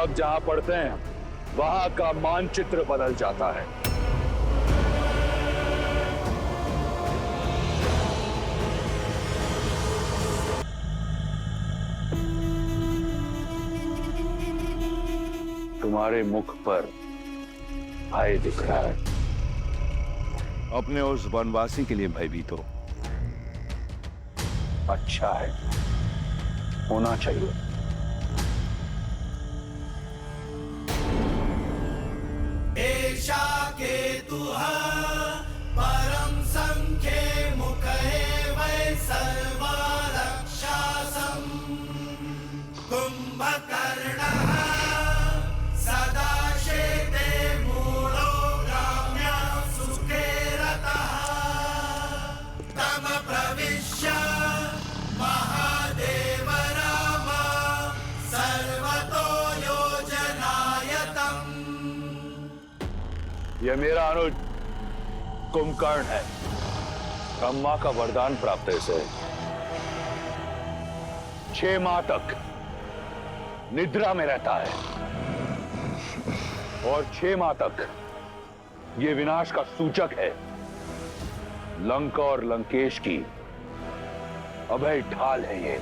दीपक जहां पड़ते हैं वहां का मानचित्र बदल जाता है। तुम्हारे मुख पर भय दिख रहा है। अपने उस वनवासी के लिए भयभीत हो। अच्छा है, होना चाहिए। एषा केतुः परम संख्ये मुखे वै सर्वा रक्षासम् कुंभकर्णः सदा शेते मूढो ग्राम्या सुखे रतः तम प्रविश्य महादेव राम सर्वतो योजनायतम्। यह मेरा अनुज कुंभकर्ण है। ब्रह्मा का वरदान प्राप्त है इसे। 6 माह तक निद्रा में रहता है और 6 माह तक यह विनाश का सूचक है। लंका और लंकेश की अभय ढाल है ये।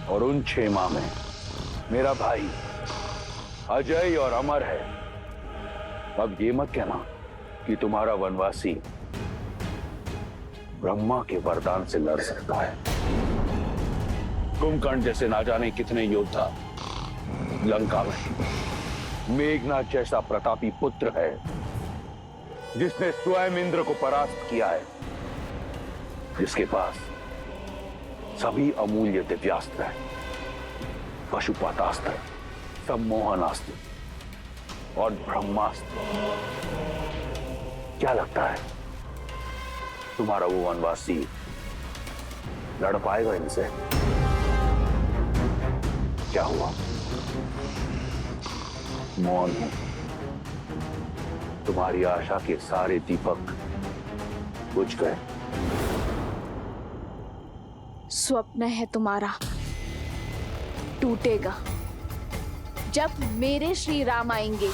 और उन 6 माह में मेरा भाई अजय और अमर है। अब ये मत कहना कि तुम्हारा वनवासी ब्रह्मा के वरदान से लड़ सकता है। कुंभकर्ण जैसे ना जाने कितने योद्धा लंका में। मेघनाथ जैसा प्रतापी पुत्र है जिसने स्वयं इंद्र को परास्त किया है, जिसके पास सभी अमूल्य दिव्यास्त्र है, पशुपातास्त्र, सम्मोहनास्त्र और ब्रह्मास्त्र। क्या लगता है तुम्हारा वो वनवासी लड़ पाएगा इनसे? क्या हुआ? मौन हूं। तुम्हारी आशा के सारे दीपक बुझ गए। स्वप्न है तुम्हारा, टूटेगा जब मेरे श्री राम आएंगे।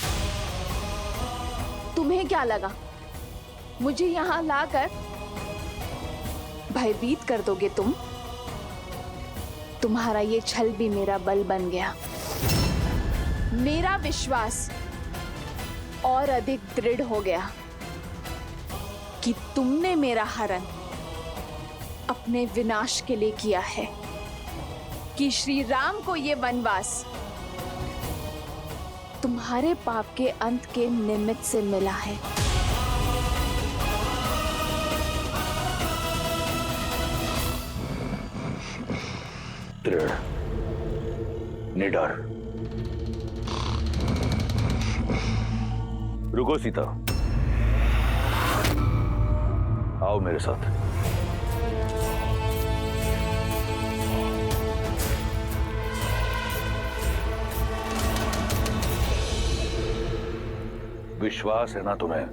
तुम्हें क्या लगा मुझे यहां लाकर भयभीत कर दोगे तुम? तुम्हारा ये छल भी मेरा बल बन गया। मेरा विश्वास और अधिक दृढ़ हो गया कि तुमने मेरा हरण अपने विनाश के लिए किया है, कि श्री राम को ये वनवास तुम्हारे पाप के अंत के निमित्त से मिला है। दृढ़, निडर। रुको सीता, आओ मेरे साथ। विश्वास है ना तुम्हें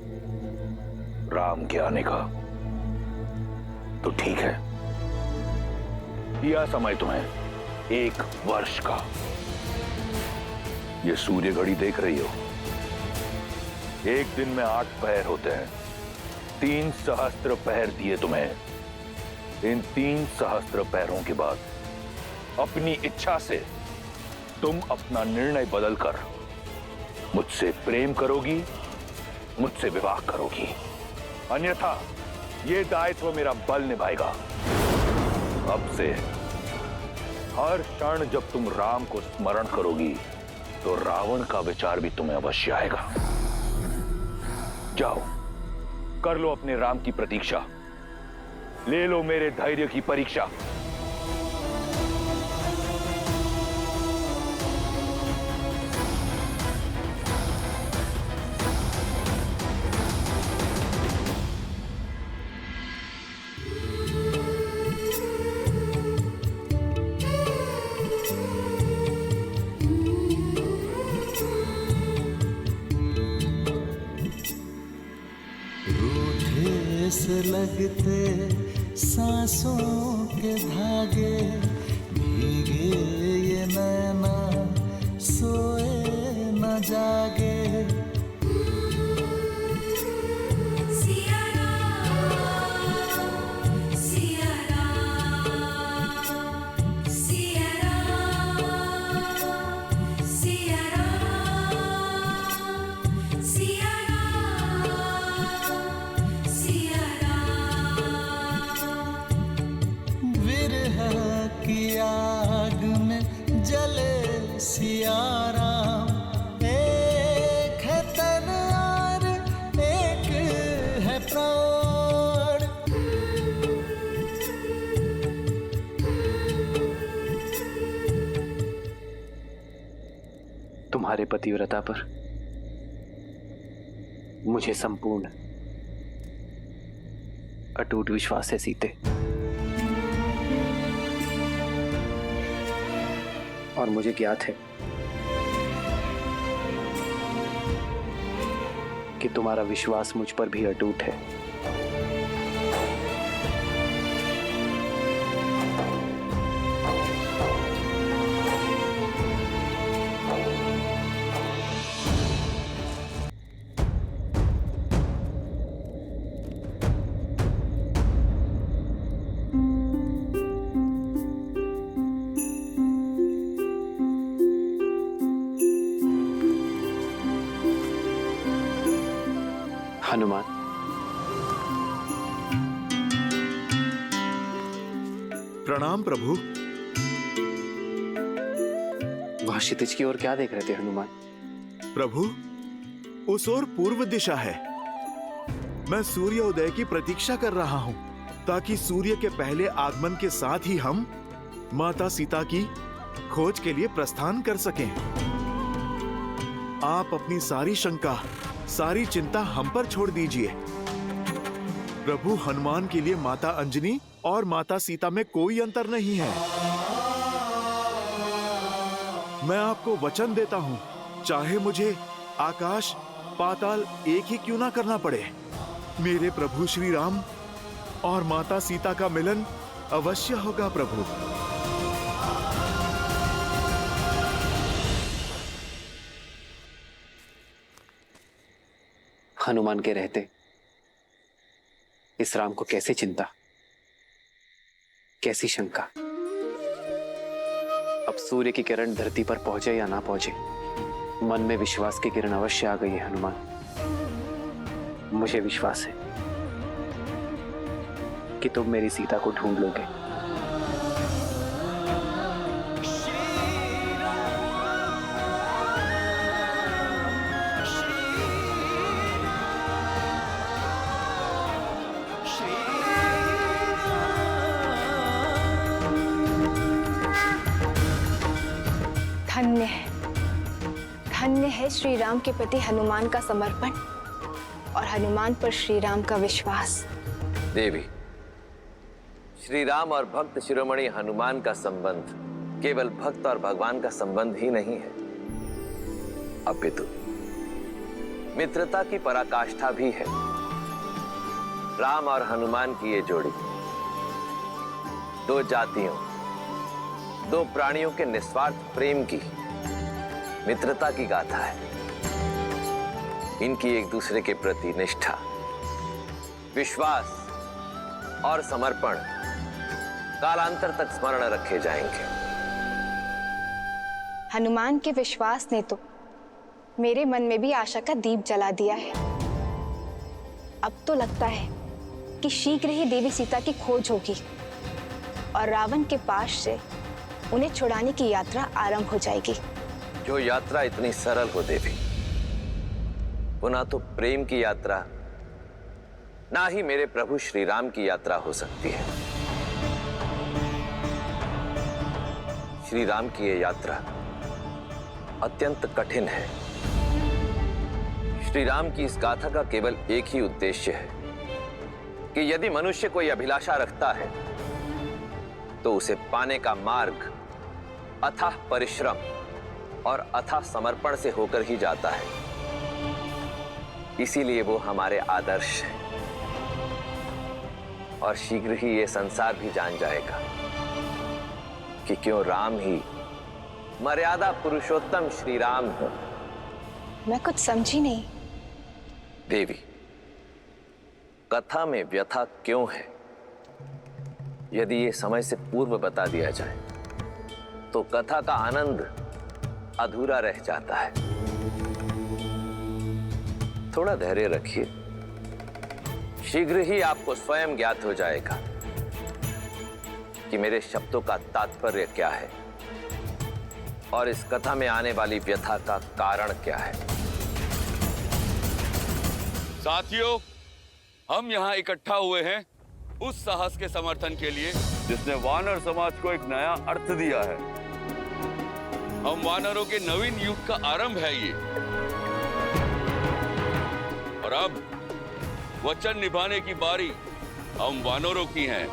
राम के आने का? तो ठीक है, दिया समय तुम्हें 1 वर्ष का। ये सूर्य घड़ी देख रही हो? एक दिन में 8 पहर होते हैं। 3 सहस्त्र पहर दिए तुम्हें। इन 3 सहस्त्र पहरों के बाद अपनी इच्छा से तुम अपना निर्णय बदलकर मुझसे प्रेम करोगी, मुझसे विवाह करोगी। अन्यथा ये दायित्व मेरा बल निभाएगा। अब से हर क्षण जब तुम राम को स्मरण करोगी तो रावण का विचार भी तुम्हें अवश्य आएगा। जाओ, कर लो अपने राम की प्रतीक्षा। ले लो मेरे धैर्य की परीक्षा। से लगते सांसों के धागे, भीगे ये नैना सोए जागे। सिया राम, सिया राम, सिया राम, सिया राम, सिया राम, सिया राम। विरह की आग में जले सिया राम, एक है तन और एक है प्राण। तुम्हारे पतिव्रता पर मुझे संपूर्ण अटूट विश्वास है सीते, और मुझे ज्ञात है कि तुम्हारा विश्वास मुझ पर भी अटूट है। हनुमान, प्रणाम प्रभु। वहां क्षितिज की ओर क्या देख रहे थे हनुमान? प्रभु, उस ओर पूर्व दिशा है। मैं सूर्योदय की प्रतीक्षा कर रहा हूं, ताकि सूर्य के पहले आगमन के साथ ही हम माता सीता की खोज के लिए प्रस्थान कर सकें। आप अपनी सारी शंका, सारी चिंता हम पर छोड़ दीजिए। प्रभु, हनुमान के लिए माता अंजनी और माता सीता में कोई अंतर नहीं है। मैं आपको वचन देता हूं, चाहे मुझे आकाश पाताल एक ही क्यों ना करना पड़े, मेरे प्रभु श्री राम और माता सीता का मिलन अवश्य होगा। प्रभु, हनुमान के रहते इस राम को कैसे चिंता, कैसी शंका। अब सूर्य की किरण धरती पर पहुंचे या ना पहुंचे, मन में विश्वास की किरण अवश्य आ गई है हनुमान। मुझे विश्वास है कि तुम मेरी सीता को ढूंढ लोगे। धन्य है, धन्य है श्री राम के प्रति हनुमान का समर्पण और हनुमान पर श्री राम का विश्वास। देवी, श्री राम और भक्त शिरोमणि हनुमान का संबंध केवल भक्त और भगवान का संबंध ही नहीं है, अपितु मित्रता की पराकाष्ठा भी है। राम और हनुमान की ये जोड़ी दो जातियों, दो प्राणियों के निस्वार्थ प्रेम की, मित्रता की गाथा है। इनकी एक दूसरे के प्रति निष्ठा, विश्वास और समर्पण कालांतर तक स्मरण रखे जाएंगे। हनुमान के विश्वास ने तो मेरे मन में भी आशा का दीप जला दिया है। अब तो लगता है कि शीघ्र ही देवी सीता की खोज होगी और रावण के पास से उन्हें छुड़ाने की यात्रा आरंभ हो जाएगी। जो यात्रा इतनी सरल हो देवी, वो ना तो प्रेम की यात्रा, ना ही मेरे प्रभु श्री राम की यात्रा हो सकती है। श्री राम की ये यात्रा अत्यंत कठिन है। श्री राम की इस गाथा का केवल एक ही उद्देश्य है कि यदि मनुष्य कोई अभिलाषा रखता है तो उसे पाने का मार्ग अथाह परिश्रम और अथाह समर्पण से होकर ही जाता है। इसीलिए वो हमारे आदर्श है और शीघ्र ही ये संसार भी जान जाएगा कि क्यों राम ही मर्यादा पुरुषोत्तम श्री राम है मैं कुछ समझी नहीं। देवी, कथा में व्यथा क्यों है, यदि ये समय से पूर्व बता दिया जाए तो कथा का आनंद अधूरा रह जाता है। थोड़ा धैर्य रखिए, शीघ्र ही आपको स्वयं ज्ञात हो जाएगा कि मेरे शब्दों का तात्पर्य क्या है और इस कथा में आने वाली व्यथा का कारण क्या है। साथियों, हम यहाँ इकट्ठा हुए हैं उस साहस के समर्थन के लिए जिसने वानर समाज को एक नया अर्थ दिया है। हम वानरों के नवीन युग का आरंभ है ये, और अब वचन निभाने की बारी हम वानरों की है।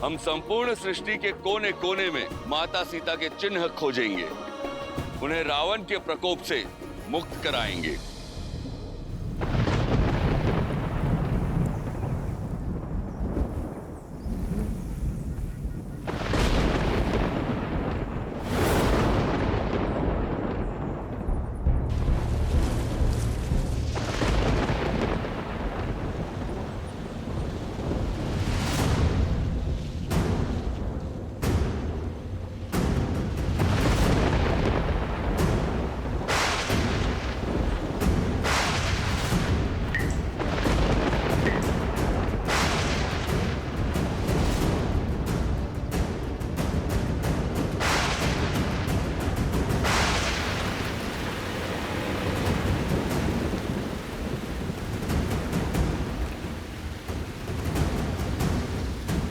हम संपूर्ण सृष्टि के कोने कोने में माता सीता के चिन्ह खोजेंगे, उन्हें रावण के प्रकोप से मुक्त कराएंगे।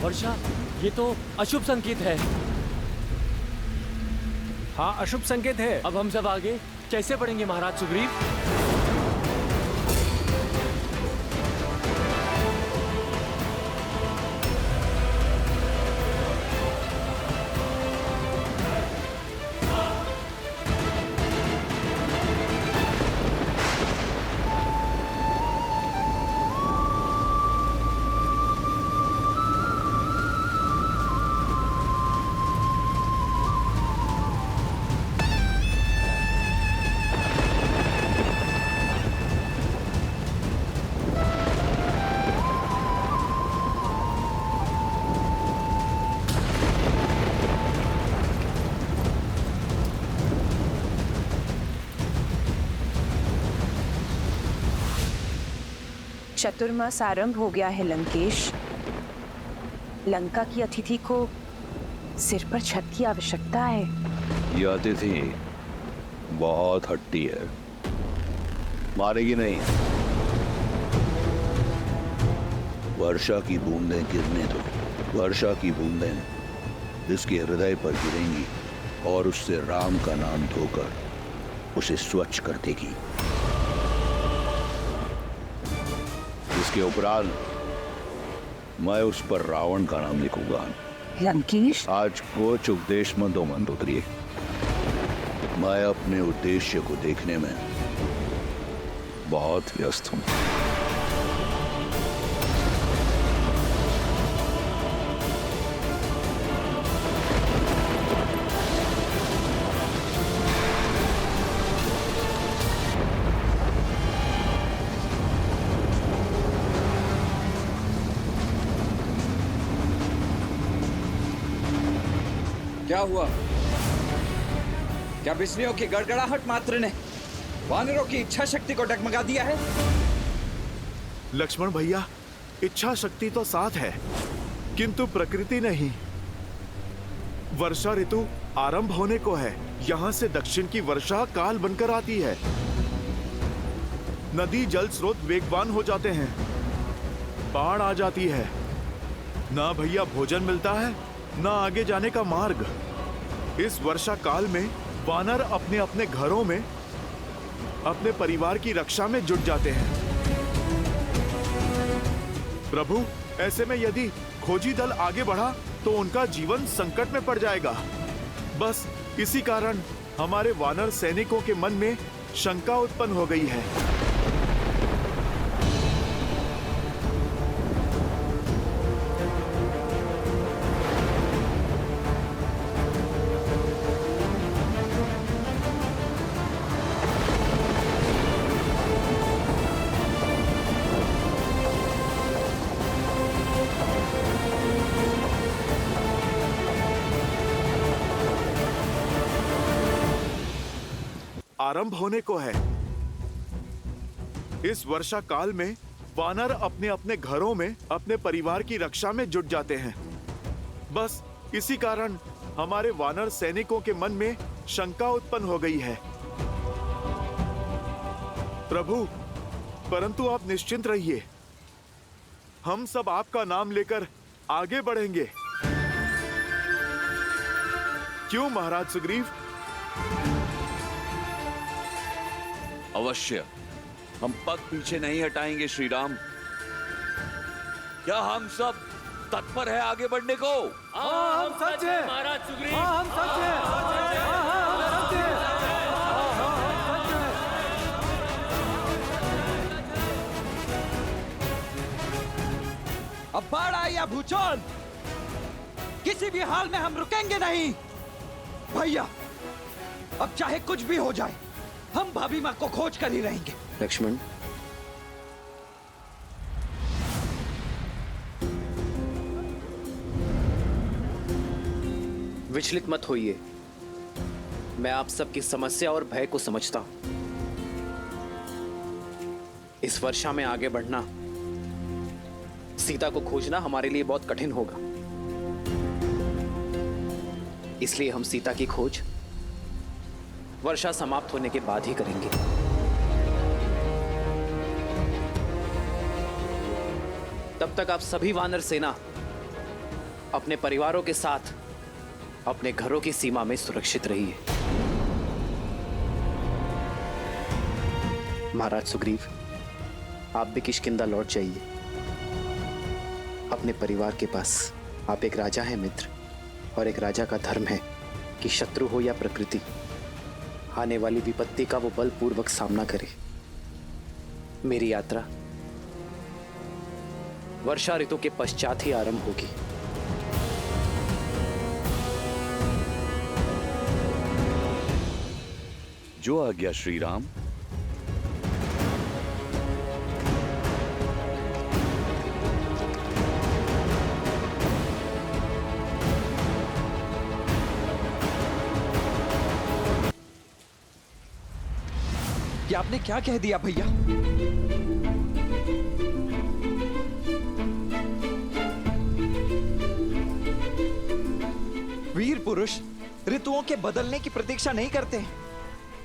वर्षा, ये तो अशुभ संकेत है। हाँ, अशुभ संकेत है। अब हम सब आगे कैसे बढ़ेंगे महाराज सुग्रीव? चतुर्मास आरंभ हो गया है लंकेश। लंका की अतिथि को सिर पर छत की आवश्यकता है। ये अतिथि बहुत हट्टी है, मारेगी नहीं। वर्षा की बूंदें गिरने दो। वर्षा की बूंदें इसके हृदय पर गिरेंगी और उससे राम का नाम धोकर उसे स्वच्छ कर देगी। इसके उपरांत मैं उस पर रावण का नाम लिखूंगा। लंकेश, आज कुछ उपदेश मत दो मंदोदरी। मैं अपने उद्देश्य को देखने में बहुत व्यस्त हूं। क्या हुआ? क्या बिजलियों की गड़गड़ाहट मात्र ने वानरों की इच्छा शक्ति को डगमगा दिया है? लक्ष्मण भैया, इच्छा शक्ति तो साथ है, किंतु प्रकृति नहीं। वर्षा ऋतु आरंभ होने को है। यहाँ से दक्षिण की वर्षा काल बनकर आती है। नदी जल स्रोत वेगवान हो जाते हैं। बाढ़ आ जाती है। ना भैया भोजन मिलता है, ना आगे जाने का मार्ग। इस वर्षा काल में वानर अपने अपने घरों में अपने परिवार की रक्षा में जुट जाते हैं। प्रभु, ऐसे में यदि खोजी दल आगे बढ़ा तो उनका जीवन संकट में पड़ जाएगा। बस इसी कारण हमारे वानर सैनिकों के मन में शंका उत्पन्न हो गई है। आरंभ होने को है। इस वर्षा काल में वानर अपने अपने घरों में अपने परिवार की रक्षा में जुट जाते हैं। बस इसी कारण हमारे वानर सैनिकों के मन में शंका उत्पन्न हो गई है। प्रभु, परंतु आप निश्चिंत रहिए, हम सब आपका नाम लेकर आगे बढ़ेंगे। क्यों महाराज सुग्रीव? अवश्य, हम पग पीछे नहीं हटाएंगे श्री राम। क्या हम सब तत्पर है आगे बढ़ने को? हाँ, हम सच है महाराज सुग्रीव। हाँ, हम सच है। हाँ, हम सच है। अब बाढ़ आई या भूचाल, किसी भी हाल में हम रुकेंगे नहीं। भैया, अब चाहे कुछ भी हो जाए, हम भाभी माँ को खोज कर ही रहेंगे। लक्ष्मण, विचलित मत होइए। मैं आप सबकी समस्या और भय को समझता हूं। इस वर्षा में आगे बढ़ना, सीता को खोजना हमारे लिए बहुत कठिन होगा। इसलिए हम सीता की खोज वर्षा समाप्त होने के बाद ही करेंगे। तब तक आप सभी वानर सेना अपने परिवारों के साथ अपने घरों की सीमा में सुरक्षित रहिए। महाराज सुग्रीव, आप भी किष्किंधा लौट जाइए अपने परिवार के पास। आप एक राजा हैं मित्र, और एक राजा का धर्म है कि शत्रु हो या प्रकृति, आने वाली विपत्ति का वो बलपूर्वक सामना करे। मेरी यात्रा वर्षा ऋतु के पश्चात ही आरंभ होगी। जो आज्ञा श्री राम। ये आपने क्या कह दिया भैया? वीर पुरुष ऋतुओं के बदलने की प्रतीक्षा नहीं करते हैं।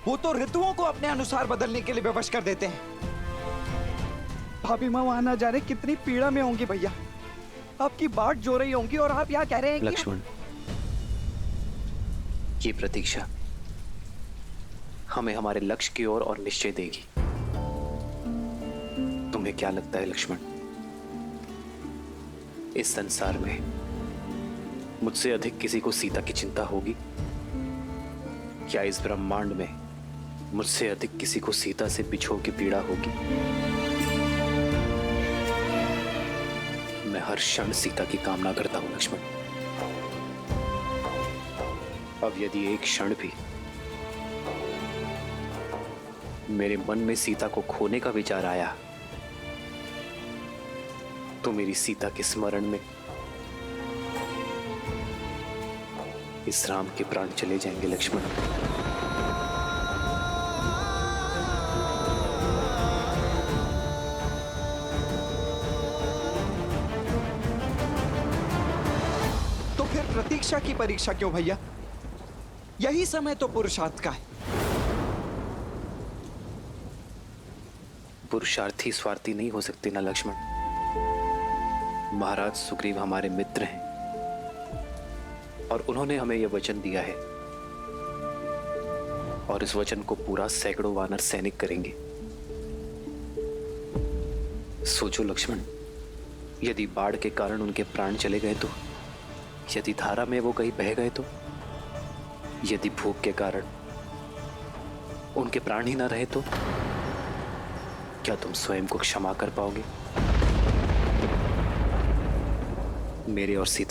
वो तो ऋतुओं को अपने अनुसार बदलने के लिए विवश कर देते हैं। भाभी माँ वहां ना जाने कितनी पीड़ा में होंगी भैया। आपकी बाट जो रही होंगी और आप यहाँ कह रहे हैं कि लक्ष्मण, ये प्रतीक्षा हमें हमारे लक्ष्य की ओर और निश्चय देगी। तुम्हें क्या लगता है लक्ष्मण, इस संसार में मुझसे अधिक किसी को सीता की चिंता होगी? क्या इस ब्रह्मांड में मुझसे अधिक किसी को सीता से बिछोह की पीड़ा होगी? मैं हर क्षण सीता की कामना करता हूं लक्ष्मण। अब यदि एक क्षण भी मेरे मन में सीता को खोने का विचार आया, तो मेरी सीता के स्मरण में इस राम के प्राण चले जाएंगे लक्ष्मण। तो फिर प्रतीक्षा की परीक्षा क्यों भैया? यही समय तो पुरुषार्थ का है। पुरुषार्थी स्वार्थी नहीं हो सकते ना लक्ष्मण। महाराज सुग्रीव हमारे मित्र हैं और उन्होंने हमें यह वचन दिया है, और इस वचन को पूरा सैकड़ों वानर सैनिक करेंगे। सोचो लक्ष्मण, यदि बाढ़ के कारण उनके प्राण चले गए तो, यदि धारा में वो कहीं बह गए तो, यदि भूख के कारण उनके प्राण ही ना रहे तो, क्या तुम स्वयं को क्षमा कर पाओगे? मेरे और सीता